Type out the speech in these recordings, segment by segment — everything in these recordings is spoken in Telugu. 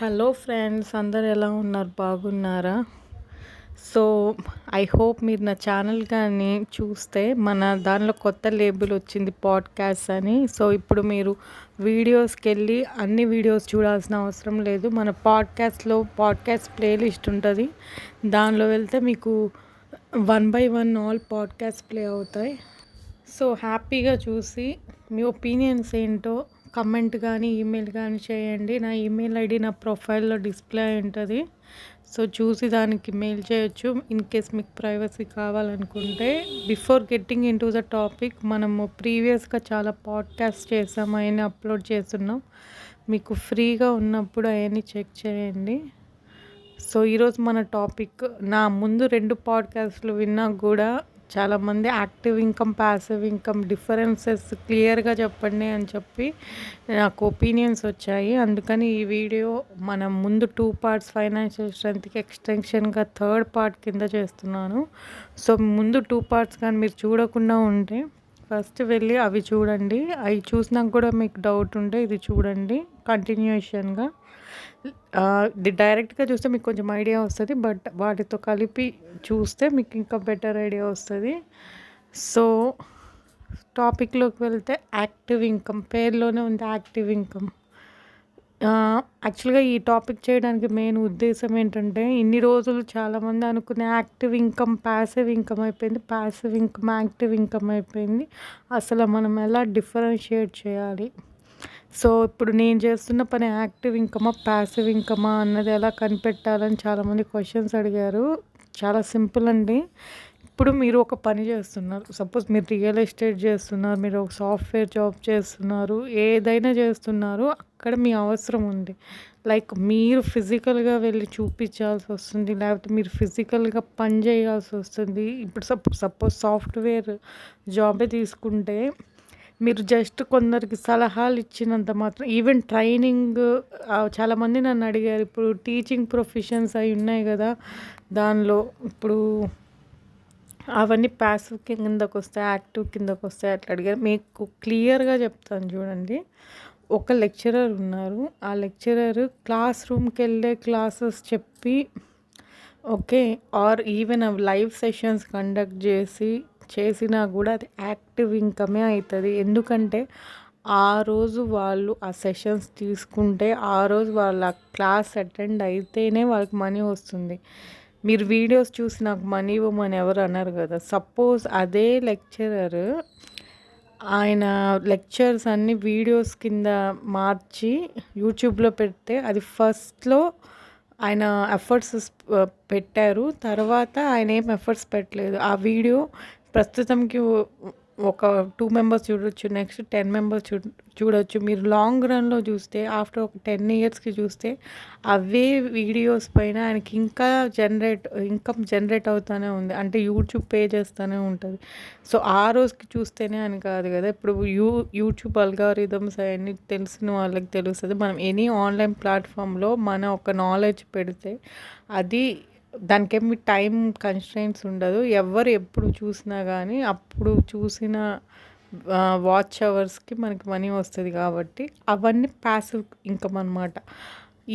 హలో ఫ్రెండ్స్, అందరు ఎలా ఉన్నారు? బాగున్నారా? సో ఐ హోప్ మీరు నా ఛానల్ కానీ చూస్తే మన దానిలో కొత్త లేబుల్ వచ్చింది పాడ్కాస్ట్ అని. సో ఇప్పుడు మీరు వీడియోస్కి వెళ్ళి అన్ని వీడియోస్ చూడాల్సిన అవసరం లేదు. మన పాడ్కాస్ట్ ప్లేలిస్ట్ ఉంటుంది. దానిలో వెళ్తే మీకు 1 by 1 ఆల్ పాడ్కాస్ట్ ప్లే అవుతాయి. సో హ్యాపీగా చూసి మీ ఒపీనియన్స్ ఏంటో కమెంట్ కానీ ఈమెయిల్ కానీ చేయండి. నా ఈమెయిల్ ఐడి నా ప్రొఫైల్లో డిస్ప్లే అయి ఉంటుంది. సో చూసి దానికి మెయిల్ చేయొచ్చు ఇన్ కేస్ మీకు ప్రైవసీ కావాలనుకుంటే. Before getting in to the topic, మనము ప్రీవియస్గా చాలా పాడ్కాస్ట్ చేసాం, అవన్నీ అప్లోడ్ చేస్తున్నాం. మీకు ఫ్రీగా ఉన్నప్పుడు అవన్నీ చెక్ చేయండి. సో ఈరోజు మన టాపిక్, నా ముందు 2 పాడ్కాస్ట్లు విన్నా కూడా చాలామంది active income, passive income differences క్లియర్గా చెప్పండి అని చెప్పి నాకు ఒపీనియన్స్ వచ్చాయి. అందుకని ఈ వీడియో మనం ముందు 2 పార్ట్స్ ఫైనాన్షియల్ స్ట్రెంత్కి ఎక్స్టెన్షన్గా 3rd పార్ట్ కింద చేస్తున్నాను. సో ముందు 2 పార్ట్స్ కానీ మీరు చూడకుండా ఉంటే ఫస్ట్ వెళ్ళి అవి చూడండి. అవి చూసినాక కూడా మీకు డౌట్ ఉంటే ఇది చూడండి కంటిన్యూషన్గా. ఇది డైరెక్ట్గా చూస్తే మీకు కొంచెం ఐడియా వస్తుంది, బట్ వాటితో కలిపి చూస్తే మీకు ఇంకా బెటర్ ఐడియా వస్తుంది. సో టాపిక్లోకి వెళ్తే, యాక్టివ్ ఇన్కమ్ పేరులోనే ఉంది యాక్టివ్ ఇన్కమ్. యాక్చువల్గా ఈ టాపిక్ చేయడానికి మెయిన్ ఉద్దేశం ఏంటంటే, ఇన్ని రోజులు చాలామంది అనుకునే యాక్టివ్ ఇన్కమ్ ప్యాసివ్ ఇన్కమ్ అయిపోయింది, ప్యాసివ్ ఇన్కమ్ యాక్టివ్ ఇన్కమ్ అయిపోయింది. అసలు మనం ఎలా డిఫరెన్షియేట్ చేయాలి? సో ఇప్పుడు నేను చేస్తున్న పని యాక్టివ్ ఇన్కమా ప్యాసివ్ ఇన్కమా అన్నది ఎలా కనిపెట్టాలని చాలామంది క్వశ్చన్స్ అడిగారు. చాలా సింపుల్ అండి. ఇప్పుడు మీరు ఒక పని చేస్తున్నారు, సపోజ్ మీరు రియల్ ఎస్టేట్ చేస్తున్నారు, మీరు ఒక సాఫ్ట్వేర్ జాబ్ చేస్తున్నారు, ఏదైనా చేస్తున్నారు, అక్కడ మీ అవసరం ఉంది. లైక్ మీరు ఫిజికల్గా వెళ్ళి చూపించాల్సి వస్తుంది, లేకపోతే మీరు ఫిజికల్గా పని చేయాల్సి వస్తుంది. ఇప్పుడు సపోజ్ సాఫ్ట్వేర్ జాబే తీసుకుంటే, మీరు జస్ట్ కొందరికి సలహాలు ఇచ్చినంత మాత్రం, ఈవెన్ ట్రైనింగ్, చాలామంది నన్ను అడిగారు. ఇప్పుడు టీచింగ్ ప్రొఫెషన్స్ అవి ఉన్నాయి కదా, దానిలో ఇప్పుడు అవన్నీ ప్యాసివ్ కిందకు వస్తాయి, యాక్టివ్ కిందకు వస్తాయి అట్లా అడిగారు. మీకు క్లియర్గా చెప్తాను చూడండి. ఒక లెక్చరర్ ఉన్నారు, ఆ లెక్చరర్ క్లాస్ రూమ్కి వెళ్ళే క్లాసెస్ చెప్పి, okay, or even live sessions conduct చేసినా కూడా అది యాక్టివ్ ఇన్కమే అవుతుంది. ఎందుకంటే ఆ రోజు వాళ్ళు ఆ సెషన్స్ తీసుకుంటే, ఆ రోజు వాళ్ళ క్లాస్ అటెండ్ అయితేనే వాళ్ళకి మనీ వస్తుంది. మీరు వీడియోస్ చూసి నాకు మనీ ఇవ్వమని ఎవరు అన్నారు కదా. సపోజ్ అదే లెక్చరర్ ఆయన లెక్చర్స్ అన్ని వీడియోస్ కింద మార్చి యూట్యూబ్లో పెడితే, అది ఫస్ట్లో ఆయన ఎఫర్ట్స్ పెట్టారు, తర్వాత ఆయన ఏం ఎఫర్ట్స్ పెట్టలేదు. ఆ వీడియో ప్రస్తుతంకి ఒక 2 మెంబర్స్ చూడొచ్చు, నెక్స్ట్ 10 మెంబర్స్ చూడొచ్చు. మీరు లాంగ్ రన్లో చూస్తే, ఆఫ్టర్ ఒక 10 ఇయర్స్కి చూస్తే, అవే వీడియోస్ పైన ఆయనకి ఇంకా ఇన్కమ్ జనరేట్ అవుతూనే ఉంది. అంటే యూట్యూబ్ పే చేస్తూనే ఉంటుంది. సో ఆ రోజుకి చూస్తేనే అని కాదు కదా. ఇప్పుడు యూట్యూబ్ అల్గారిథమ్స్ అవన్నీ తెలిసిన వాళ్ళకి తెలుస్తుంది. మనం ఎనీ ఆన్లైన్ ప్లాట్ఫామ్లో మన ఒక నాలెడ్జ్ పెడితే, అది దానికేమి టైం కన్స్ట్రెయింట్స్ ఉండదు. ఎవరు ఎప్పుడు చూసినా కానీ అప్పుడు చూసిన వాచ్ అవర్స్కి మనకి మనీ వస్తుంది. కాబట్టి అవన్నీ ప్యాసివ్ ఇన్కమ్ అనమాట.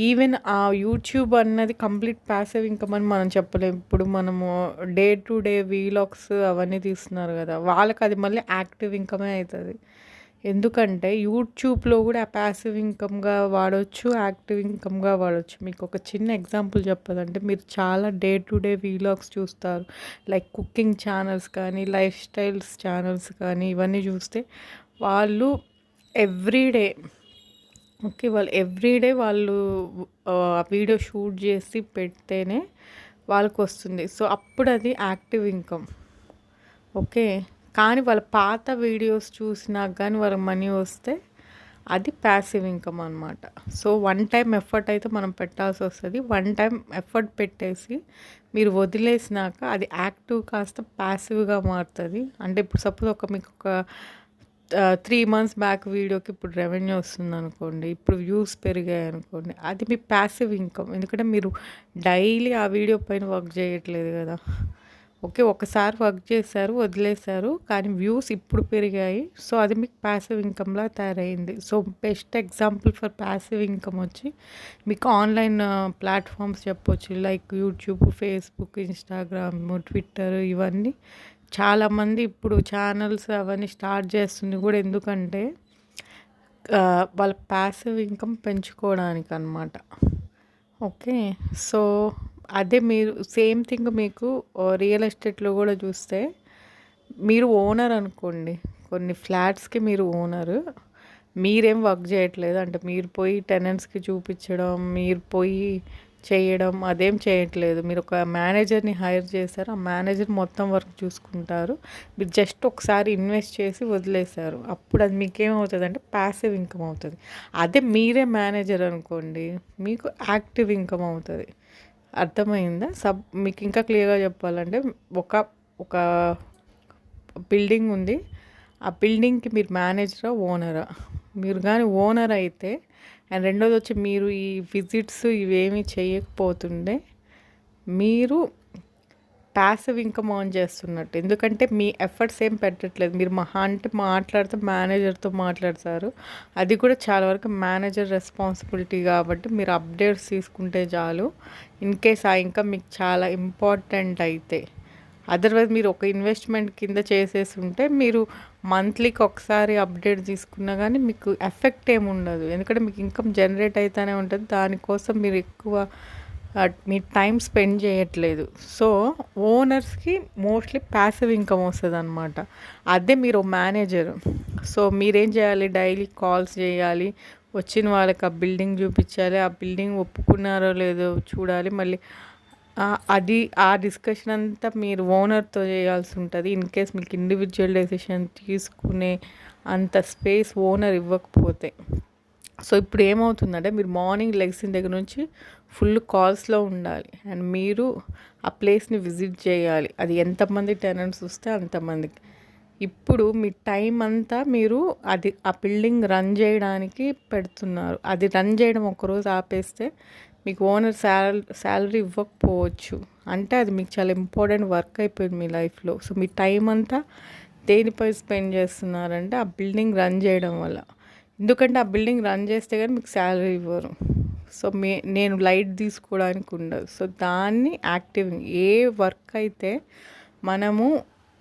ఈవెన్ ఆ యూట్యూబ్ అన్నది కంప్లీట్ ప్యాసివ్ ఇన్కమ్ అని మనం చెప్పలేము. ఇప్పుడు మనము డే టు డే వీలాగ్స్ అవన్నీ తీస్తున్నారు కదా, వాళ్ళకి అది మళ్ళీ యాక్టివ్ ఇన్కమే అవుతుంది. ఎందుకంటే యూట్యూబ్లో కూడా ప్యాసివ్ ఇన్కమ్గా వాడవచ్చు, యాక్టివ్ ఇన్కమ్గా వాడవచ్చు. మీకు ఒక చిన్న ఎగ్జాంపుల్ చెప్పాలంటే, మీరు చాలా డే టు డే వీలాగ్స్ చూస్తారు, లైక్ కుకింగ్ ఛానల్స్ కానీ, లైఫ్ స్టైల్స్ ఛానల్స్ కానీ, ఇవన్నీ చూస్తే వాళ్ళు ఎవ్రీడే వాళ్ళు వీడియో షూట్ చేసి పెడితేనే వాళ్ళకి వస్తుంది. సో అప్పుడు అది యాక్టివ్ ఇన్కమ్. ఓకే, కానీ వాళ్ళ పాత వీడియోస్ చూసినా కానీ వాళ్ళ మనీ వస్తే అది ప్యాసివ్ ఇన్కమ్ అనమాట. సో 1 టైం ఎఫర్ట్ అయితే మనం పెట్టాల్సి వస్తుంది. 1 టైం ఎఫర్ట్ పెట్టేసి మీరు వదిలేసినాక అది యాక్టివ్ కాస్త ప్యాసివ్గా మారుతుంది. అంటే ఇప్పుడు సపోజ్ మీకు ఒక 3 మంత్స్ బ్యాక్ వీడియోకి ఇప్పుడు రెవెన్యూ వస్తుంది అనుకోండి, ఇప్పుడు వ్యూస్ పెరిగాయి అనుకోండి, అది మీ ప్యాసివ్ ఇన్కమ్. ఎందుకంటే మీరు డైలీ ఆ వీడియో పైన వర్క్ చేయట్లేదు కదా. ఓకే. ఒకసారి వర్క్ చేశారు, వదిలేశారు. కానీ వ్యూస్ ఇప్పుడు పెరిగాయి. సో, అది మీకు ప్యాసివ్ ఇన్‌కమ్‌లా తయారయింది. So, best example for passive income వచ్చి మీకు ఆన్‌లైన్ ప్లాట్‌ఫామ్స్ చెప్పొచ్చు. Like YouTube, Facebook, Instagram, Twitter ఇవన్నీ చాలామంది ఇప్పుడు ఛానల్స్ అవన్నీ స్టార్ట్ చేస్తుంది కూడా ఎందుకంటే వాళ్ళ ప్యాసివ్ ఇన్‌కమ్ పెంచుకోవడానికనమాట. ఓకే. సో, అదే మీరు సేమ్ థింగ్ మీకు రియల్ ఎస్టేట్‌లో గూడా చూస్తే, మీరు ఓనర్ అనుకోండి. కొన్ని ఫ్లాట్స్‌కి మీరు ఓనరు. మీరేం వర్క్ చేయట్లేదు. అంటే మీరు పోయి టెనెంట్స్‌కి చూపించడం, మీరు పోయి చేయడం అదేం చేయట్లేదు. మీరు ఒక మేనేజర్‌ని హైర్ చేశారు. ఆ మేనేజర్ మొత్తం వర్క్ చూసుకుంటారు. మీరు జస్ట్ ఒకసారి ఇన్వెస్ట్ చేసి వదిలేశారు. అప్పుడు అది మీకేమవుతదంటే ప్యాసివ్ ఇన్‌కమ్ అవుతది. అదే మీరే మేనేజర్ అనుకోండి, మీకు యాక్టివ్ ఇన్‌కమ్ అవుతది. అర్థమైందా? మీకు ఇంకా క్లియర్‌గా చెప్పాలంటే ఒక ఒక బిల్డింగ్ ఉంది. ఆ బిల్డింగ్‌కి మీరు మేనేజరా? ఓనరా? మీరు గాని ఓనర్ అయితే అండ్ రెండోదొచ్చి మీరు ఈ విజిట్స్ ఇవేమీ చేయకపోతుండే మీరు ప్యాసివ్ ఇన్‌కమ్ ఎర్న్ చేస్తున్నట్టు. ఎందుకంటే మీ ఎఫర్ట్స్ ఏం పెట్టట్లేదు. మీరు మహా అంటే మాట్లాడితే మేనేజర్‌తో మాట్లాడతారు. అది కూడా చాలా వరకు మేనేజర్ రెస్పాన్సిబిలిటీ కాబట్టి మీరు అప్డేట్స్ తీసుకుంటే చాలు. ఇన్‌కేస్ ఆ ఇన్‌కమ్ మీకు చాలా ఇంపార్టెంట్ అయితే. అదర్వైజ్ మీరు ఒక ఇన్వెస్ట్మెంట్ కింద చేసేసుంటే మీరు మంత్లీకి ఒకసారి అప్డేట్ తీసుకున్నా కానీ మీకు ఎఫెక్ట్ ఏమి ఉండదు. ఎందుకంటే మీకు ఇన్కమ్ జనరేట్ అయితేనే ఉంటుంది. దానికోసం మీరు ఎక్కువ మీ టైం స్పెండ్ చేయట్లేదు. సో ఓనర్స్కి మోస్ట్లీ ప్యాసివ్ ఇన్కమ్ వస్తుంది అనమాట. అదే మీరు మేనేజర్. సో మీరేం చేయాలి? డైలీ కాల్స్ చేయాలి, వచ్చిన వాళ్ళకి ఆ బిల్డింగ్ చూపించాలి, ఆ బిల్డింగ్ ఒప్పుకున్నారో లేదో చూడాలి. మళ్ళీ అది ఆ డిస్కషన్ అంతా మీరు ఓనర్తో చేయాల్సి ఉంటుంది. ఇన్ కేస్ మీకు ఇండివిజువల్ డెసిషన్ తీసుకునే అంత స్పేస్ ఓనర్ ఇవ్వకపోతే. సో ఇప్పుడు ఏమవుతుందంటే మీరు మార్నింగ్ లెగ్సిన దగ్గర నుంచి ఫుల్ కాల్స్లో ఉండాలి అండ్ మీరు ఆ ప్లేస్ని విజిట్ చేయాలి. అది ఎంతమంది టెనెంట్స్ వస్తే అంతమందికి. ఇప్పుడు మీ టైం అంతా మీరు అది ఆ బిల్డింగ్ రన్ చేయడానికి పెడుతున్నారు. అది రన్ చేయడం ఒకరోజు ఆపేస్తే మీకు ఓనర్ శాలరీ ఇవ్వకపోవచ్చు. అంటే అది మీకు చాలా ఇంపార్టెంట్ వర్క్ అయిపోయింది మీ లైఫ్లో. సో మీ టైం అంతా దేనిపై స్పెండ్ చేస్తున్నారంటే ఆ బిల్డింగ్ రన్ చేయడం వల్ల. ఎందుకంటే ఆ బిల్డింగ్ రన్ చేస్తే కానీ మీకు శాలరీ ఇవ్వరు. సో నేను లైట్ తీసుకోవడానికి ఉండదు. సో దాన్ని యాక్టివింగ్ ఏ వర్క్ అయితే మనము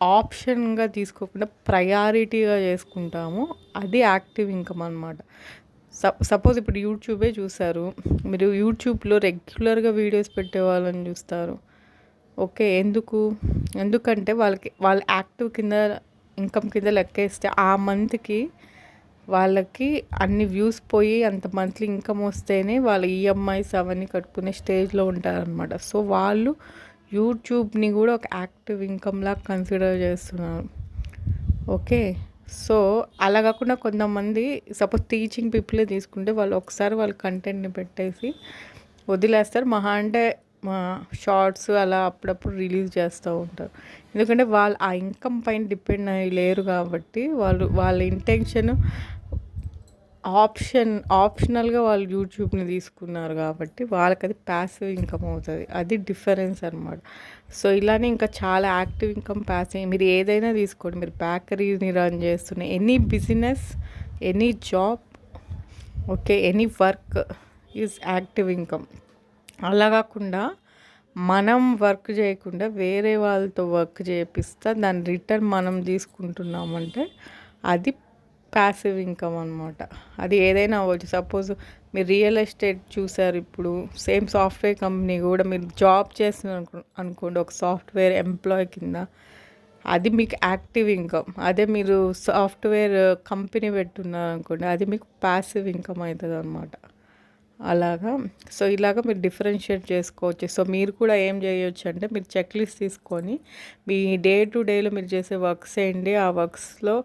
ఆప్షన్గా తీసుకోకుండా ప్రయారిటీగా చేసుకుంటామో అది యాక్టివ్ ఇన్కమ్ అనమాట. సపోజ్ ఇప్పుడు యూట్యూబే చూసారు, మీరు యూట్యూబ్లో రెగ్యులర్గా వీడియోస్ పెట్టే వాళ్ళని చూస్తారు. ఓకే. ఎందుకంటే వాళ్ళ యాక్టివ్ కింద ఇన్కమ్ కింద లెక్కేస్తే ఆ మంత్కి వాళ్ళకి అన్ని వ్యూస్ పోయి అంత మంత్లీ ఇన్కమ్ వస్తేనే వాళ్ళ ఈఎంఐస్ అవన్నీ కట్టుకునే స్టేజ్లో ఉంటారనమాట. సో వాళ్ళు యూట్యూబ్ని కూడా ఒక యాక్టివ్ ఇన్కమ్లా కన్సిడర్ చేస్తున్నారు. ఓకే. సో అలా కాకుండా కొంతమంది సపోజ్ టీచింగ్ పీపులే తీసుకుంటే వాళ్ళు ఒకసారి వాళ్ళ కంటెంట్ని పెట్టేసి వదిలేస్తారు. మహా అంటే షార్ట్స్ అలా అప్పుడప్పుడు రిలీజ్ చేస్తూ ఉంటారు. ఎందుకంటే వాళ్ళు ఆ ఇన్కమ్ పైన డిపెండ్ అయ్యి లేరు కాబట్టి వాళ్ళ ఇంటెన్షన్ ఆప్షనల్గా వాళ్ళు యూట్యూబ్ని తీసుకున్నారు కాబట్టి వాళ్ళకి అది ప్యాసివ్ ఇన్కమ్ అవుతుంది. అది డిఫరెన్స్ అనమాట. సో ఇలానే ఇంకా చాలా యాక్టివ్ ఇన్కమ్ ప్యాసివ్ మీరు ఏదైనా తీసుకోండి. మీరు బేకరీని రన్ చేస్తున్న any business, any job, okay, any work is active income. అలా కాకుండా మనం వర్క్ చేయకుండా వేరే వాళ్ళతో వర్క్ చేపిస్తా దాని రిటర్న్ మనం తీసుకుంటున్నామంటే అది ప్యాసివ్ ఇన్కమ్ అనమాట. అది ఏదైనా అవ్వచ్చు. సపోజ్ మీరు రియల్ ఎస్టేట్ చూసారు, ఇప్పుడు సేమ్ సాఫ్ట్వేర్ కంపెనీ కూడా మీరు జాబ్ చేస్తున్నారు అనుకోండి ఒక సాఫ్ట్వేర్ ఎంప్లాయ్ కింద, అది మీకు యాక్టివ్ ఇన్కమ్. అదే మీరు సాఫ్ట్వేర్ కంపెనీ పెట్టున్నారు అనుకోండి, అది మీకు ప్యాసివ్ ఇన్కమ్ అవుతుంది అనమాట. అలాగా. సో ఇలాగ మీరు డిఫరెన్షియేట్ చేసుకోవచ్చు. సో మీరు కూడా ఏం చేయొచ్చు అంటే మీరు చెక్ లిస్ట్ తీసుకొని మీ డే టు డేలో మీరు చేసే వర్క్స్ ఏంటి, ఆ వర్క్స్లో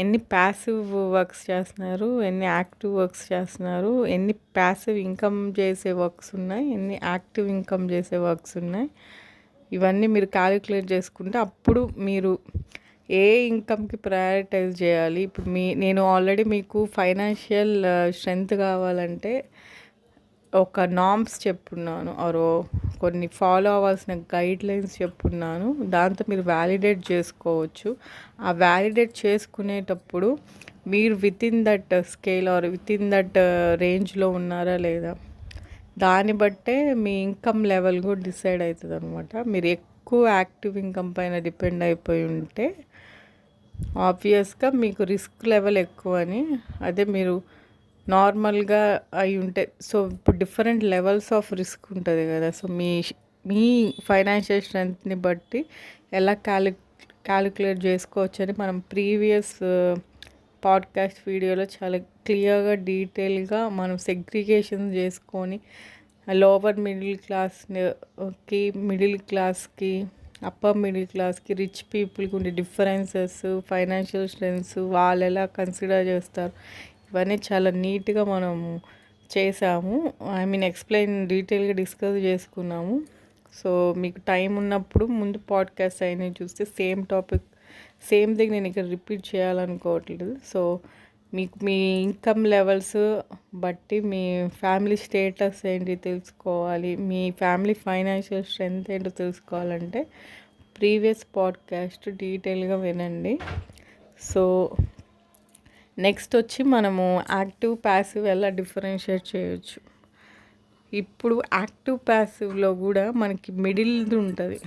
ఎన్ని ప్యాసివ్ వర్క్స్ చేస్తున్నారు, ఎన్ని యాక్టివ్ వర్క్స్ చేస్తున్నారు, ఎన్ని ప్యాసివ్ ఇన్కమ్ చేసే వర్క్స్ ఉన్నాయి, ఎన్ని యాక్టివ్ ఇన్కమ్ చేసే వర్క్స్ ఉన్నాయి, ఇవన్నీ మీరు క్యాలిక్యులేట్ చేసుకుంటే అప్పుడు మీరు ఏ ఇన్కమ్కి ప్రయారిటైజ్ చేయాలి. ఇప్పుడు నేను ఆల్రెడీ మీకు ఫైనాన్షియల్ స్ట్రెంగ్త్ కావాలంటే ఒక నామ్స్ చెప్పున్నాను ఆరో కొన్ని ఫాలో అవ్వాల్సిన గైడ్లైన్స్ చెప్పున్నాను. దాంతో మీరు వ్యాలిడేట్ చేసుకోవచ్చు. ఆ వ్యాలిడేట్ చేసుకునేటప్పుడు మీరు within that scale are within that రేంజ్లో ఉన్నారా లేదా, దాన్ని బట్టే మీ ఇన్కమ్ లెవెల్ కూడా డిసైడ్ అవుతుంది అనమాట. మీరు ఎక్కువ యాక్టివ్ ఇన్కమ్ పైన డిపెండ్ అయిపోయి ఉంటే ఆబ్వియస్గా మీకు రిస్క్ లెవెల్ ఎక్కువ అని. అదే మీరు నార్మల్గా అయి ఉంటే, సో ఇప్పుడు డిఫరెంట్ లెవెల్స్ ఆఫ్ రిస్క్ ఉంటుంది కదా. సో మీ ఫైనాన్షియల్ స్ట్రెంగ్త్ని బట్టి ఎలా క్యాలిక్యులేట్ చేసుకోవచ్చు అని మనం ప్రీవియస్ పాడ్కాస్ట్ వీడియోలో చాలా క్లియర్గా డీటెయిల్గా మనం సెగ్రిగేషన్ చేసుకొని లోవర్ మిడిల్ క్లాస్కి, మిడిల్ క్లాస్కి, అప్పర్ మిడిల్ క్లాస్కి, రిచ్ పీపుల్కి ఉండే డిఫరెన్సెస్, ఫైనాన్షియల్ స్ట్రెంగ్స్ వాళ్ళు ఎలా కన్సిడర్ చేస్తారు, ఇవన్నీ చాలా నీట్గా మనము చేసాము. ఎక్స్ప్లెయిన్ డీటెయిల్గా డిస్కస్ చేసుకున్నాము. సో మీకు టైం ఉన్నప్పుడు ముందు పాడ్కాస్ట్ అయినవి చూస్తే సేమ్ టాపిక్ సేమ్ థింగ్ నేను ఇక్కడ రిపీట్ చేయాలనుకోవట్లేదు. సో మీకు మీ ఇన్కమ్ లెవెల్స్ బట్టి మీ ఫ్యామిలీ స్టేటస్ ఏంటి తెలుసుకోవాలి, మీ ఫ్యామిలీ ఫైనాన్షియల్ స్ట్రెంగ్త్ ఏంటో తెలుసుకోవాలంటే ప్రీవియస్ పాడ్కాస్ట్ డీటెయిల్గా వినండి. సో నెక్స్ట్ వచ్చి మనము యాక్టివ్ ప్యాసివ్ ఎలా డిఫరెన్షియేట్ చేయొచ్చు. ఇప్పుడు యాక్టివ్ ప్యాసివ్లో కూడా మనకి మిడిల్ది ఉంటుంది.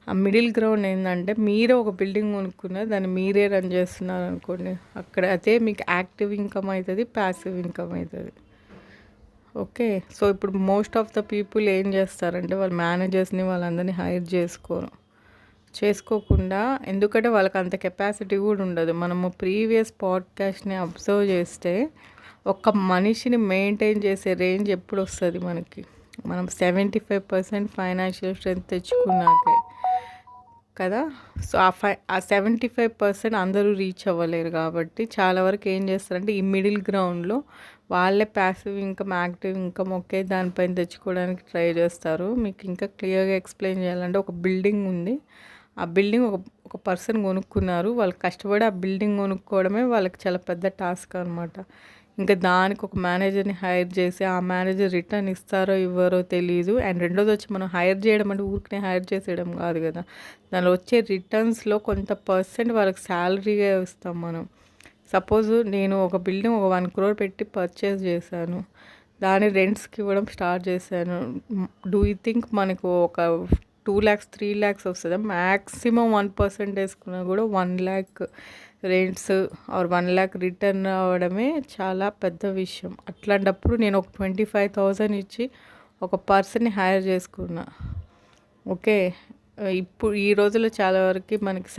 ఆ మిడిల్ గ్రౌండ్ ఏంటంటే మీరే ఒక బిల్డింగ్ కొనుక్కున్నారు, దాన్ని మీరే రన్ చేస్తున్నారు అనుకోండి, అక్కడ అదే మీకు యాక్టివ్ ఇన్కమ్ అవుతుంది, ప్యాసివ్ ఇన్కమ్ అవుతుంది. ఓకే. సో ఇప్పుడు మోస్ట్ ఆఫ్ ద పీపుల్ ఏం చేస్తారంటే వాళ్ళ మేనేజర్స్ని వాళ్ళందరినీ హైర్ చేసుకోకుండా, ఎందుకంటే వాళ్ళకి అంత కెపాసిటీ కూడా ఉండదు. మనము ప్రీవియస్ పాడ్కాస్ట్ని అబ్జర్వ్ చేస్తే ఒక మనిషిని మెయింటైన్ చేసే రేంజ్ ఎప్పుడు వస్తుంది మనకి, మనం 75% ఫైనాన్షియల్ స్ట్రెంగ్త్ తెచ్చుకున్నాకే కదా. సో ఆ 75% అందరూ రీచ్ అవ్వలేరు కాబట్టి చాలా వరకు ఏం చేస్తారంటే ఈ మిడిల్ గ్రౌండ్లో వాళ్ళే ప్యాసివ్ ఇన్కమ్, యాక్టివ్ ఇన్కమ్ ఒకే దానిపైన తెచ్చుకోవడానికి ట్రై చేస్తారు. మీకు ఇంకా క్లియర్గా ఎక్స్ప్లెయిన్ చేయాలంటే ఒక బిల్డింగ్ ఉంది, ఆ బిల్డింగ్ ఒక పర్సన్ కొనుక్కున్నారు, వాళ్ళు కష్టపడి ఆ బిల్డింగ్ కొనుక్కోవడమే వాళ్ళకి చాలా పెద్ద టాస్క్ అనమాట. ఇంకా దానికి ఒక మేనేజర్ని హైర్ చేసి ఆ మేనేజర్ రిటర్న్ ఇస్తారో ఇవ్వరో తెలియదు. అండ్ రెండోది వచ్చి మనం హైర్ చేయడం అంటే ఊరికనే హైర్ చేసేయడం కాదు కదా, దానిలో వచ్చే రిటర్న్స్లో కొంత పర్సెంట్ వాళ్ళకి శాలరీగా ఇస్తాం మనం. సపోజ్ నేను ఒక బిల్డింగ్ ఒక 1 crore పెట్టి పర్చేస్ చేశాను, దాని రెంట్స్కి ఇవ్వడం స్టార్ట్ చేశాను. డూ యూ థింక్ మనకు ఒక 2 lakhs 3 lakhs వస్తుందా? మ్యాక్సిమం 1% వేసుకున్నా కూడా 1 lakh rents or 1 lakh return అవ్వడమే చాలా పెద్ద విషయం. అట్లాంటప్పుడు నేను ఒక 25,000 ఇచ్చి ఒక పర్సన్ని హైర్ చేసుకున్నా. ఓకే. ఇప్పుడు ఈ రోజుల్లో చాలా వరకు మనకి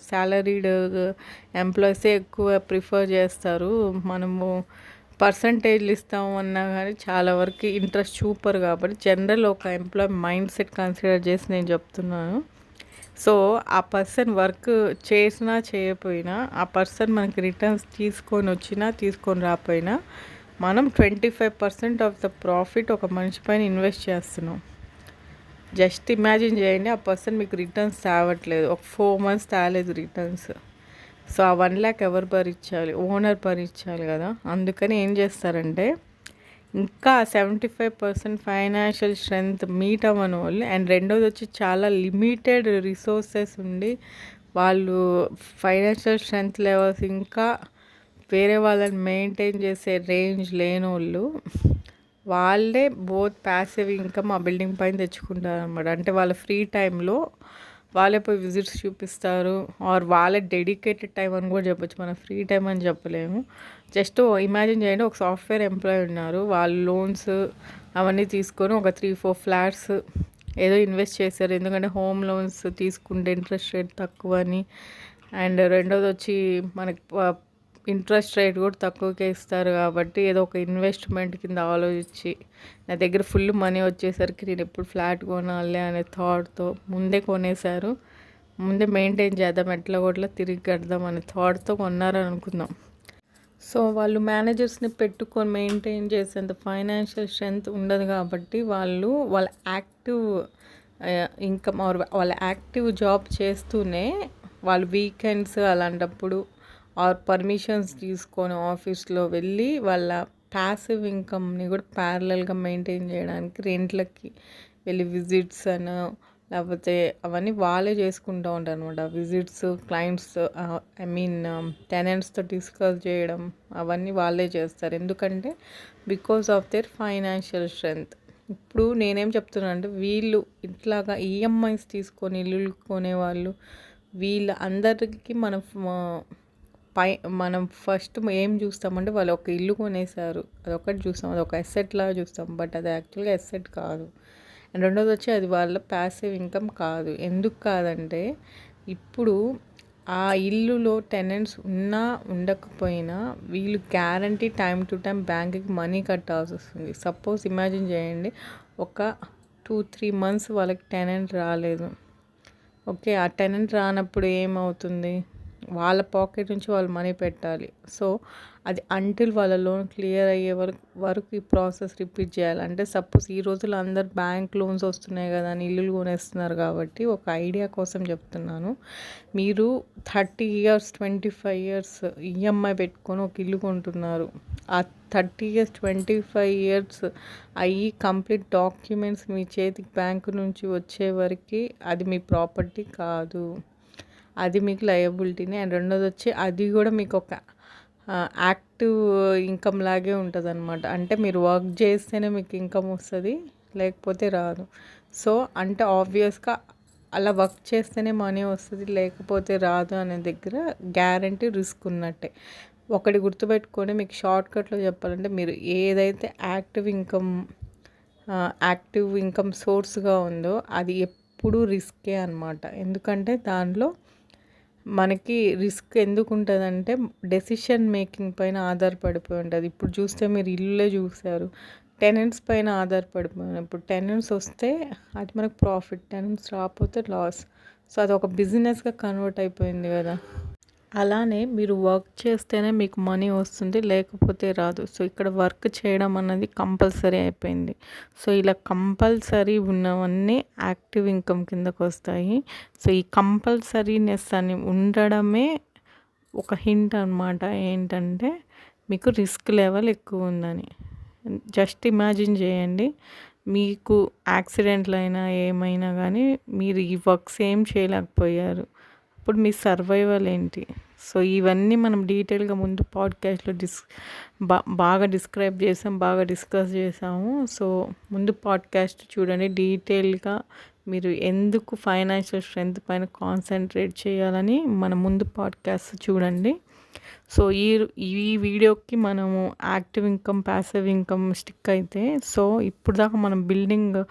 శాలరీడ్ ఎంప్లాయీసే ఎక్కువ ప్రిఫర్ చేస్తారు. మనము పర్సంటేజ్లు ఇస్తాము అన్నా కానీ చాలా వరకు ఇంట్రెస్ట్ చూపరు. కాబట్టి జనరల్ ఒక ఎంప్లాయీ మైండ్ సెట్ కన్సిడర్ చేసి నేను చెప్తున్నాను. సో ఆ పర్సన్ వర్క్ చేసినా చేయకపోయినా, ఆ పర్సన్ మనకి రిటర్న్స్ తీసుకొని రాకపోయినా మనం 25% ఆఫ్ ద ప్రాఫిట్ ఒక మనిషి పైన ఇన్వెస్ట్ చేస్తున్నాం. జస్ట్ ఇమాజిన్ చేయండి, ఆ పర్సన్ మీకు రిటర్న్స్ తేవట్లేదు, ఒక 4 months తేలేదు రిటర్న్స్. సో ఆ 1 lakh ఎవరు భరించాలి? ఓనర్ భరించాలి కదా. అందుకని ఏం చేస్తారంటే ఇంకా 75% ఫైనాన్షియల్ స్ట్రెంగ్త్ మీట్ అవ్వని వాళ్ళు, అండ్ రెండోది వచ్చి చాలా లిమిటెడ్ రిసోర్సెస్ ఉండి వాళ్ళు ఫైనాన్షియల్ స్ట్రెంగ్త్ లెవెల్స్ ఇంకా వేరే వాళ్ళని మెయింటైన్ చేసే రేంజ్ లేని వాళ్ళు, వాళ్ళే బోత్ ప్యాసివ్ ఇన్కమ్ ఆ బిల్డింగ్ పైన తెచ్చుకుంటారు అన్నమాట. అంటే వాళ్ళ ఫ్రీ టైంలో వాళ్ళే పోయి విజిట్స్ చూపిస్తారు, ఆర్ వాళ్ళే డెడికేటెడ్ టైం అని కూడా చెప్పొచ్చు, మన ఫ్రీ టైం అని చెప్పలేము. జస్ట్ ఇమాజిన్ చేయండి, ఒక సాఫ్ట్వేర్ ఎంప్లాయీ ఉన్నారు, వాళ్ళు లోన్స్ అవన్నీ తీసుకొని ఒక 3-4 flats ఏదో ఇన్వెస్ట్ చేశారు. ఎందుకంటే హోమ్ లోన్స్ తీసుకుంటే ఇంట్రెస్ట్ రేట్ తక్కువ అని, అండ్ రెండోది వచ్చి మనకి ఇంట్రెస్ట్ రేట్ కూడా తక్కువకే ఇస్తారు కాబట్టి ఏదో ఒక ఇన్వెస్ట్మెంట్ కింద ఆలోచించి నా దగ్గర ఫుల్ మనీ వచ్చేసరికి నేను ఎప్పుడు ఫ్లాట్ కొనాలి అనే థాట్తో ముందే కొనేశారు. ముందే మెయింటైన్ చేద్దాం, ఎట్లా కూడా తిరిగి కడదాం అనే థాట్తో కొన్నారని అనుకుందాం. సో వాళ్ళు మేనేజర్స్ని పెట్టుకొని మెయింటైన్ చేసేంత ఫైనాన్షియల్ స్ట్రెంగ్త్ ఉండదు కాబట్టి వాళ్ళ యాక్టివ్ ఇన్కమ్ వాళ్ళ యాక్టివ్ జాబ్ చేస్తూనే వాళ్ళు వీకెండ్స్ అలాంటప్పుడు ఆర్ పర్మిషన్స్ తీసుకొని ఆఫీస్లో వెళ్ళి వాళ్ళ ప్యాసివ్ ఇన్కమ్ని కూడా ప్యారలల్గా మెయింటైన్ చేయడానికి రెంట్లకి వెళ్ళి విజిట్స్ అని లేకపోతే అవన్నీ వాళ్ళే చేసుకుంటూ ఉంటారు అనమాట. విజిట్స్, క్లయింట్స్, ఐ మీన్ టెనెంట్స్తో డిస్కస్ చేయడం అవన్నీ వాళ్ళే చేస్తారు. ఎందుకంటే because of their financial strength. ఇప్పుడు నేనేం చెప్తున్నాను అంటే వీళ్ళు ఇట్లాగా ఈఎంఐస్ తీసుకొని ఇల్లు కొనేవాళ్ళు వీళ్ళ అందరికీ మనం ఫస్ట్ ఏం చూస్తామంటే వాళ్ళు ఒక ఇల్లు కొనేసారు అదొకటి చూస్తాం, అది ఒక అసెట్ లాగా చూస్తాం. బట్ అది యాక్చువల్గా అసెట్ కాదు. అండ్ రెండోది వచ్చి అది వాళ్ళ ప్యాసివ్ ఇన్కమ్ కాదు. ఎందుకు కాదంటే ఇప్పుడు ఆ ఇల్లులో టెనెంట్స్ ఉన్నా ఉండకపోయినా వీళ్ళు గ్యారంటీ టైం టు టైం బ్యాంక్కి మనీ కట్టాల్సి వస్తుంది. సపోజ్ ఇమాజిన్ చేయండి, ఒక 2-3 months వాళ్ళకి టెనెంట్ రాలేదు. ఓకే, ఆ టెనెంట్ రానప్పుడు ఏమవుతుంది, వాళ్ళ పాకెట్ నుంచి వాళ్ళు మనీ పెట్టాలి. సో అది అంటిల్ వాళ్ళ లోన్ క్లియర్ అయ్యే వరకు ఈ ప్రాసెస్ రిపీట్ చేయాలి. అంటే సపోజ్ ఈ రోజుల్లో అందరు బ్యాంక్ లోన్స్ వస్తున్నాయి కదా అని ఇల్లులు కొనేస్తున్నారు కాబట్టి ఒక ఐడియా కోసం చెప్తున్నాను. మీరు 30 years 25 years ఈఎంఐ పెట్టుకొని ఒక ఇల్లు కొంటున్నారు. ఆ 30 years 25 years అయ్యి కంప్లీట్ డాక్యుమెంట్స్ మీ చేతికి బ్యాంకు నుంచి వచ్చే వరకు అది మీ ప్రాపర్టీ కాదు, అది మీకు లయబిలిటీనే. అండ్ రెండోది వచ్చి అది కూడా మీకు ఒక యాక్టివ్ ఇన్కమ్ లాగే ఉంటుంది అనమాట. అంటే మీరు వర్క్ చేస్తేనే మీకు ఇన్కమ్ వస్తుంది, లేకపోతే రాదు. సో అంటే ఆబ్వియస్గా అలా వర్క్ చేస్తేనే మనీ వస్తుంది, లేకపోతే రాదు అనే దగ్గర గ్యారంటీ రిస్క్ ఉన్నట్టే. ఒకటి గుర్తుపెట్టుకొని మీకు షార్ట్కట్లో చెప్పాలంటే మీరు ఏదైతే యాక్టివ్ ఇన్కమ్ సోర్స్గా ఉందో అది ఎప్పుడూ రిస్కే అనమాట. ఎందుకంటే దానిలో మనకి రిస్క్ ఎందుకు ఉంటుందంటే డెసిషన్ మేకింగ్ పైన ఆధారపడిపోయి ఉంటుంది. ఇప్పుడు చూస్తే మీరు ఇల్లులే చూసారు, టెనెంట్స్ పైన ఆధారపడిపోయిన. ఇప్పుడు టెనెంట్స్ వస్తే అది మనకు ప్రాఫిట్, టెనెంట్స్ రాకపోతే లాస్. సో అది ఒక బిజినెస్గా కన్వర్ట్ అయిపోయింది కదా. అలానే మీరు వర్క్ చేస్తేనే మీకు మనీ వస్తుంది, లేకపోతే రాదు. సో ఇక్కడ వర్క్ చేయడం అన్నది కంపల్సరీ అయిపోయింది. సో ఇలా కంపల్సరీ ఉన్నవన్నీ యాక్టివ్ ఇన్కమ్ కిందకు వస్తాయి. సో ఈ కంపల్సరీనెస్ అని ఉండడమే ఒక హింట్ అనమాట. ఏంటంటే మీకు రిస్క్ లెవెల్ ఎక్కువ ఉందని. జస్ట్ ఇమాజిన్ చేయండి, మీకు యాక్సిడెంట్లు అయినా ఏమైనా కానీ మీరు ఈ వర్క్స్ ఏం చేయలేకపోయారు, అప్పుడు మీ సర్వైవల్ ఏంటి? సో ఇవన్నీ మనం డీటెయిల్గా ముందు పాడ్కాస్ట్లో బాగా డిస్క్రైబ్ చేసాం, బాగా డిస్కస్ చేసాము. సో ముందు పాడ్కాస్ట్ చూడండి, డీటెయిల్గా మీరు ఎందుకు ఫైనాన్షియల్ స్ట్రెంగ్త్ పైన కాన్సన్ట్రేట్ చేయాలని మన ముందు పాడ్కాస్ట్ చూడండి. సో ఈ వీడియోకి మనము active income, passive income stick అయితే, సో ఇప్పుడు దాకా మనం బిల్డింగ్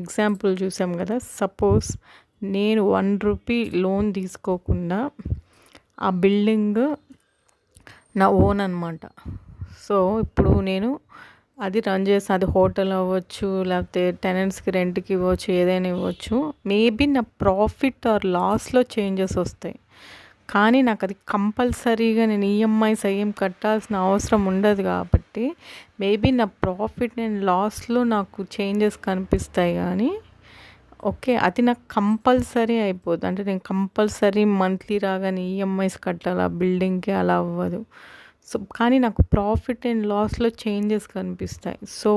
ఎగ్జాంపుల్ చూసాం కదా. సపోజ్ నేను 1 రూపీ లోన్ తీసుకోకుండా ఆ బిల్డింగ్ నా ఓన్ అనమాట. సో ఇప్పుడు నేను అది రన్ చేస్తాను. అది హోటల్ అవ్వచ్చు, లేకపోతే టెనెంట్స్కి రెంట్కి ఇవ్వచ్చు, ఏదైనా ఇవ్వచ్చు. మేబీ నా ప్రాఫిట్ ఆర్ లాస్లో చేంజెస్ వస్తాయి, కానీ నాకు అది కంపల్సరీగా నేను ఈఎంఐస్ ఏం కట్టాల్సిన అవసరం ఉండదు. కాబట్టి మేబీ నా ప్రాఫిట్ అండ్ లాస్లో నాకు చేంజెస్ కనిపిస్తాయి, కానీ ఓకే అది నాకు కంపల్సరీ అయిపోతుంది. అంటే నేను కంపల్సరీ మంత్లీ రాగానే ఈఎంఐస్ కట్టాలి ఆ బిల్డింగ్కి, అలా అవ్వదు. సో కానీ నాకు ప్రాఫిట్ అండ్ లాస్లో చేంజెస్ కనిపిస్తాయి. సో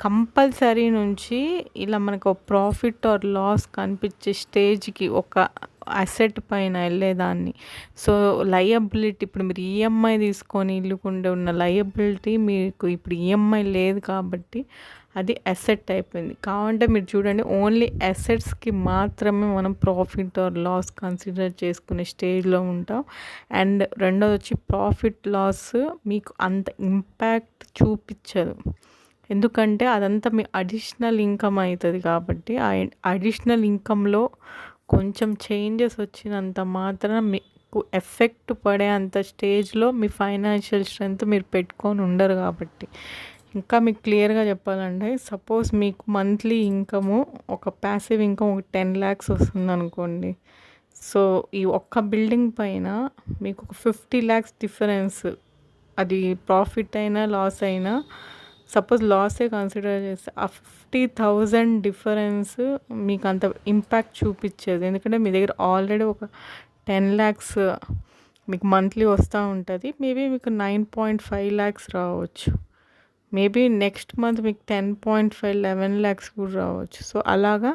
కంపల్సరీ నుంచి ఇలా మనకు ప్రాఫిట్ ఆర్ లాస్ కనిపించే స్టేజ్కి ఒక అసెట్ పైన వెళ్ళేదాన్ని. సో లయబిలిటీ, ఇప్పుడు మీరు ఈఎంఐ తీసుకొని ఇల్లుకుంటే ఉన్న లయబిలిటీ మీకు ఇప్పుడు ఈఎంఐ లేదు కాబట్టి అది అసెట్ అయిపోయింది. కావాలంటే మీరు చూడండి, ఓన్లీ అసెట్స్కి మాత్రమే మనం ప్రాఫిట్ ఆర్ లాస్ కన్సిడర్ చేసుకునే స్టేజ్లో ఉంటాం. అండ్ రెండోది వచ్చి ప్రాఫిట్ లాస్ మీకు అంత ఇంపాక్ట్ చూపించదు, ఎందుకంటే అదంతా మీ అడిషనల్ ఇన్కమ్ అవుతుంది. కాబట్టి ఆ అడిషనల్ ఇన్కంలో కొంచెం చేంజెస్ వచ్చినంత మాత్రం మీకు ఎఫెక్ట్ పడే అంత స్టేజ్లో మీ ఫైనాన్షియల్ స్ట్రెంగ్త్ మీరు పెట్టుకొని ఉండరు. కాబట్టి ఇంకా మీకు క్లియర్గా చెప్పాలంటే, సపోజ్ మీకు మంత్లీ ఇన్కము ఒక ప్యాసివ్ ఇన్కమ్ ఒక 10 lakhs వస్తుంది అనుకోండి. సో ఈ ఒక్క బిల్డింగ్ పైన మీకు ఒక 50 lakhs డిఫరెన్స్, అది ప్రాఫిట్ అయినా లాస్ అయినా, సపోజ్ లాసే కన్సిడర్ చేస్తే ఆ 50,000 డిఫరెన్స్ మీకు అంత ఇంపాక్ట్ చూపించేది. ఎందుకంటే మీ దగ్గర ఆల్రెడీ ఒక 10 lakhs మీకు మంత్లీ వస్తూ ఉంటుంది. మేబీ మీకు 9.5 lakhs రావచ్చు. మేబీ నెక్స్ట్ మంత్ మీకు 10.5 11 lakhs కూడా రావచ్చు. సో అలాగా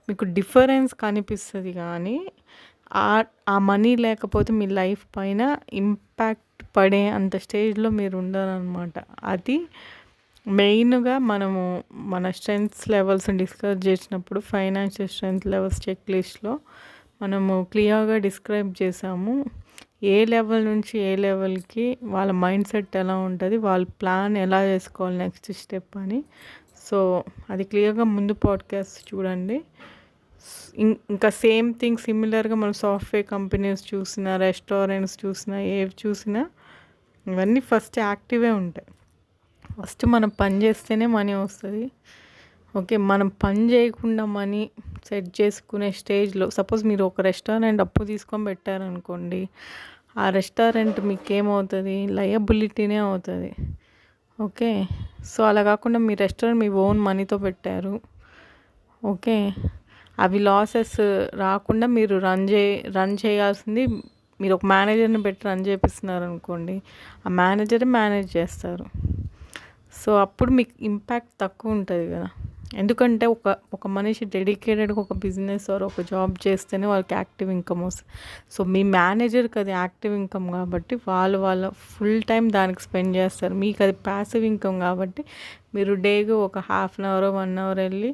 మీకు డిఫరెన్స్ కనిపిస్తుంది కానీ ఆ మనీ లేకపోతే మీ లైఫ్ పైన ఇంపాక్ట్ పడే అంత స్టేజ్లో మీరు ఉండరనమాట. అది మెయిన్గా మనము మన స్ట్రెంగ్త్స్ లెవెల్స్ని డిస్కస్ చేసినప్పుడు ఫైనాన్షియల్ స్ట్రెంగ్త్ లెవెల్స్ చెక్ లిస్ట్లో మనము క్లియర్గా డిస్క్రైబ్ చేసాము. ఏ లెవెల్ నుంచి ఏ లెవెల్కి వాళ్ళ మైండ్ సెట్ ఎలా ఉంటుంది, వాళ్ళ ప్లాన్ ఎలా చేసుకోవాలి నెక్స్ట్ స్టెప్ అని. సో అది క్లియర్గా ముందు పాడ్కాస్ట్ చూడండి. ఇంకా సేమ్ థింగ్ సిమిలర్గా మనం సాఫ్ట్వేర్ కంపెనీస్ చూసినా, రెస్టారెంట్స్ చూసినా, ఏవి చూసినా ఇవన్నీ ఫస్ట్ యాక్టివే ఉంటాయి. ఫస్ట్ మనం పని చేస్తేనే మనీ వస్తుంది. ఓకే, మనం పని చేయకుండా మనీ సెట్ చేసుకునే స్టేజ్లో సపోజ్ మీరు ఒక రెస్టారెంట్ అప్పు తీసుకొని పెట్టారనుకోండి, ఆ రెస్టారెంట్ మీకు ఏమవుతుంది, లయబిలిటీనే అవుతుంది. ఓకే, సో అలా కాకుండా మీ రెస్టారెంట్ మీ ఓన్ మనీతో పెట్టారు. ఓకే, అవి లాసెస్ రాకుండా మీరు రన్ చేయాల్సింది మీరు ఒక మేనేజర్ని పెట్టి రన్ చేపిస్తున్నారు అనుకోండి, ఆ మేనేజరే మేనేజ్ చేస్తారు. సో అప్పుడు మీకు ఇంపాక్ట్ తక్కువ ఉంటుంది కదా. ఎందుకంటే ఒక మనిషి డెడికేటెడ్గా ఒక బిజినెస్ ఆర్ ఒక జాబ్ చేస్తేనే వాళ్ళకి యాక్టివ్ ఇన్కమ్ వస్తుంది. సో మీ మేనేజర్కి అది యాక్టివ్ ఇన్కమ్ కాబట్టి వాళ్ళ ఫుల్ టైం దానికి స్పెండ్ చేస్తారు. మీకు అది ప్యాసివ్ ఇన్కమ్ కాబట్టి మీరు డేగా ఒక 1/2 hour 1 hour వెళ్ళి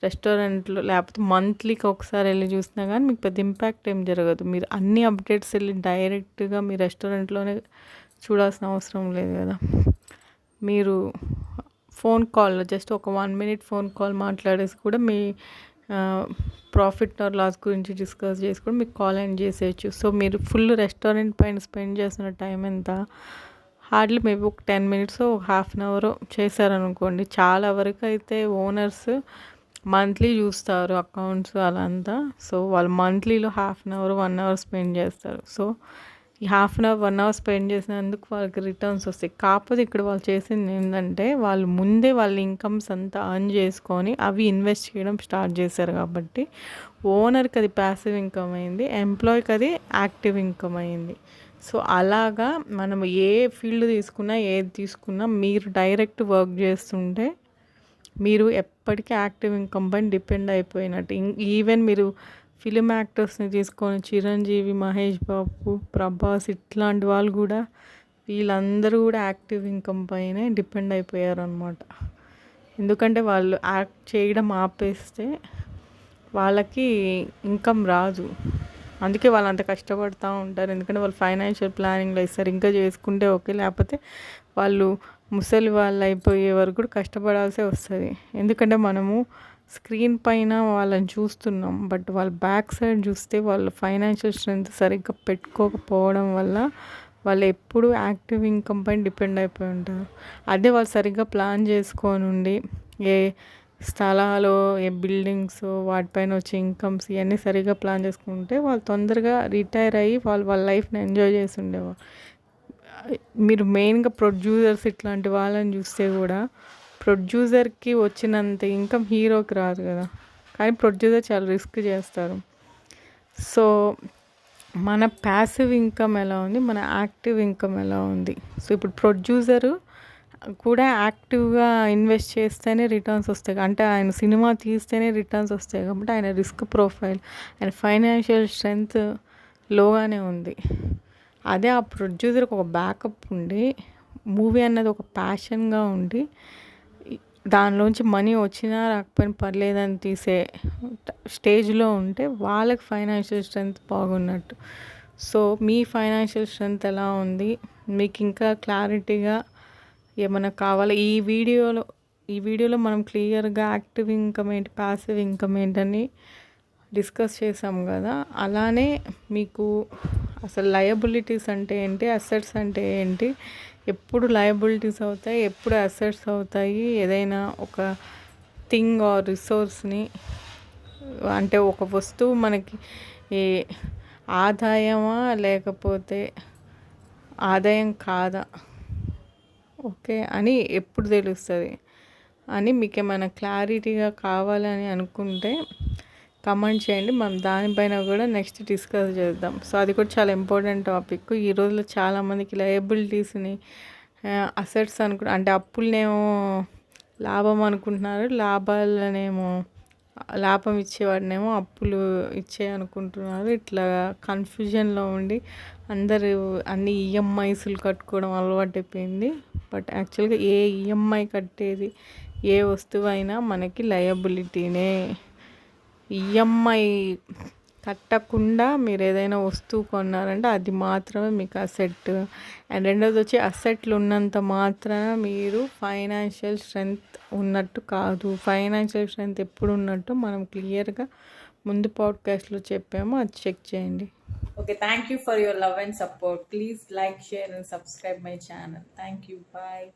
రెస్టారెంట్లో లేకపోతే మంత్లీకి ఒకసారి వెళ్ళి చూసినా కానీ మీకు పెద్ద ఇంపాక్ట్ ఏం జరగదు. మీరు అన్ని అప్డేట్స్ వెళ్ళి డైరెక్ట్గా మీ రెస్టారెంట్లోనే చూడాల్సిన అవసరం లేదు కదా. మీరు ఫోన్ కాల్లో జస్ట్ ఒక 1 minute ఫోన్ కాల్ మాట్లాడేసి కూడా మీ ప్రాఫిట్ ఆర్ లాస్ గురించి డిస్కస్ చేసి కూడా మీకు కాల్ అండ్ చేసేయచ్చు. సో మీరు ఫుల్ రెస్టారెంట్ పైన స్పెండ్ చేస్తున్న టైం ఎంత, హార్డ్లీ మేబీ ఒక 10 minutes ఒక 1/2 hour చేశారనుకోండి. చాలా వరకు అయితే ఓనర్స్ మంత్లీ చూస్తారు అకౌంట్స్ అలా అంతా. సో వాళ్ళు మంత్లీలో 1/2 hour 1 hour స్పెండ్ చేస్తారు. సో ఈ 1/2 hour 1 hour స్పెండ్ చేసినందుకు వాళ్ళకి రిటర్న్స్ వస్తాయి. కాకపోతే ఇక్కడ వాళ్ళు చేసింది ఏంటంటే వాళ్ళు ముందే వాళ్ళ ఇన్కమ్స్ అంతా అర్న్ చేసుకొని అవి ఇన్వెస్ట్ చేయడం స్టార్ట్ చేశారు కాబట్టి ఓనర్కి అది ప్యాసివ్ ఇన్కమ్ అయింది, ఎంప్లాయ్కి అది యాక్టివ్ ఇన్కమ్ అయింది. సో అలాగా మనం ఏ ఫీల్డ్ తీసుకున్నా ఏది తీసుకున్నా మీరు డైరెక్ట్ వర్క్ చేస్తుంటే మీరు ఎప్పటికీ యాక్టివ్ ఇన్కమ్ పైన డిపెండ్ అయిపోయినట్టు. ఈవెన్ మీరు ఫిలిం యాక్టర్స్ని తీసుకొని చిరంజీవి, మహేష్ బాబు, ప్రభాస్ ఇట్లాంటి వాళ్ళు కూడా వీళ్ళందరూ కూడా యాక్టివ్ ఇన్కమ్ పైనే డిపెండ్ అయిపోయారు అనమాట. ఎందుకంటే వాళ్ళు యాక్ట్ చేయడం ఆపేస్తే వాళ్ళకి ఇన్కమ్ రాదు. అందుకే వాళ్ళు అంత కష్టపడుతూ ఉంటారు. ఎందుకంటే వాళ్ళు ఫైనాన్షియల్ ప్లానింగ్లో సరిగ్గా చేసుకుంటే ఓకే, లేకపోతే వాళ్ళు ముసలి వాళ్ళు అయిపోయే వరకు కూడా కష్టపడాల్సే వస్తుంది. ఎందుకంటే మనము స్క్రీన్ పైన వాళ్ళని చూస్తున్నాం, బట్ వాళ్ళ బ్యాక్ సైడ్ చూస్తే వాళ్ళు ఫైనాన్షియల్ స్ట్రెంత్ సరిగ్గా పెట్టుకోకపోవడం వల్ల వాళ్ళు ఎప్పుడూ యాక్టివ్ ఇన్కమ్ పైన డిపెండ్ అయిపోయి ఉంటారు. అదే వాళ్ళు సరిగ్గా ప్లాన్ చేసుకొని ఉండి ఏ స్థలాలు, ఏ బిల్డింగ్స్, వాటిపైన వచ్చే ఇన్కమ్స్ ఇవన్నీ సరిగ్గా ప్లాన్ చేసుకుంటే వాళ్ళు తొందరగా రిటైర్ అయ్యి వాళ్ళ లైఫ్ని ఎంజాయ్ చేసి ఉండేవాళ్ళు. మీరు మెయిన్గా ప్రొడ్యూసర్స్ ఇట్లాంటి వాళ్ళని చూస్తే కూడా ప్రొడ్యూసర్కి వచ్చినంత ఇన్కమ్ హీరోకి రాదు కదా, కానీ ప్రొడ్యూసర్ చాలా రిస్క్ చేస్తారు. సో మన ప్యాసివ్ ఇన్కమ్ ఎలా ఉంది, మన యాక్టివ్ ఇన్కమ్ ఎలా ఉంది. సో ఇప్పుడు ప్రొడ్యూసరు కూడా యాక్టివ్గా ఇన్వెస్ట్ చేస్తేనే రిటర్న్స్ వస్తాయి. అంటే ఆయన సినిమా తీస్తేనే రిటర్న్స్ వస్తాయి కాబట్టి ఆయన రిస్క్ ప్రొఫైల్, ఆయన ఫైనాన్షియల్ స్ట్రెంగ్త్ లోగానే ఉంది. అదే ఆ ప్రొడ్యూసర్కి ఒక బ్యాకప్ ఉండి మూవీ అన్నది ఒక ప్యాషన్గా ఉండి దానిలోంచి మనీ వచ్చినా రాకపోయినా పర్లేదని తీసే స్టేజ్లో ఉంటే వాళ్ళకి ఫైనాన్షియల్ స్ట్రెంగ్త్ బాగున్నట్టు. సో మీ ఫైనాన్షియల్ స్ట్రెంగ్త్ ఎలా ఉంది, మీకు ఇంకా క్లారిటీగా ఏమైనా కావాలా ఈ వీడియోలో మనం క్లియర్గా యాక్టివ్ ఇన్కమ్ ఏంటి, ప్యాసివ్ ఇన్కమ్ ఏంటని డిస్కస్ చేసాం కదా. అలానే మీకు అసలు లయబిలిటీస్ అంటే ఏంటి, అసెట్స్ అంటే ఏంటి, ఎప్పుడు లయబిలిటీస్ అవుతాయి, ఎప్పుడు అసెట్స్ అవుతాయి, ఏదైనా ఒక థింగ్ ఆర్ రిసోర్స్ని అంటే ఒక వస్తువు మనకి ఈ ఆదాయమా లేకపోతే ఆదాయం కాదా ఓకే అని ఎప్పుడు తెలుస్తుంది అని మీకు ఏమైనా క్లారిటీగా కావాలని అనుకుంటే కమెంట్ చేయండి. మనం దానిపైన కూడా నెక్స్ట్ డిస్కస్ చేద్దాం. సో అది కూడా చాలా ఇంపార్టెంట్ టాపిక్. ఈ రోజుల్లో చాలామందికి లయబిలిటీస్ని అసెట్స్ అంటే అప్పులనేమో లాభం అనుకుంటున్నారు, లాభం ఇచ్చేవాడినేమో అప్పులు అనుకుంటున్నారు. ఇట్లా కన్ఫ్యూజన్లో ఉండి అందరూ అన్ని ఈఎంఐస్లు కట్టుకోవడం అలవాటైపోయింది. బట్ యాక్చువల్గా ఏ ఈఎంఐ కట్టేది ఏ వస్తువు అయినా మనకి లయబిలిటీనే. ఈఎంఐ కట్టకుండా మీరు ఏదైనా వస్తువు కొన్నారంటే అది మాత్రమే మీకు అసెట్. అండ్ రెండోది వచ్చి అసెట్లు ఉన్నంత మాత్రాన మీరు ఫైనాన్షియల్ స్ట్రెంగ్త్ ఉన్నట్టు కాదు. ఫైనాన్షియల్ స్ట్రెంగ్త్ ఎప్పుడు ఉన్నట్టు మనం క్లియర్గా ముందు పాడ్కాస్ట్లో చెప్పాము, అది చెక్ చేయండి. Okay, thank you for your love and support. Please like, share and subscribe my channel. Thank you. Bye.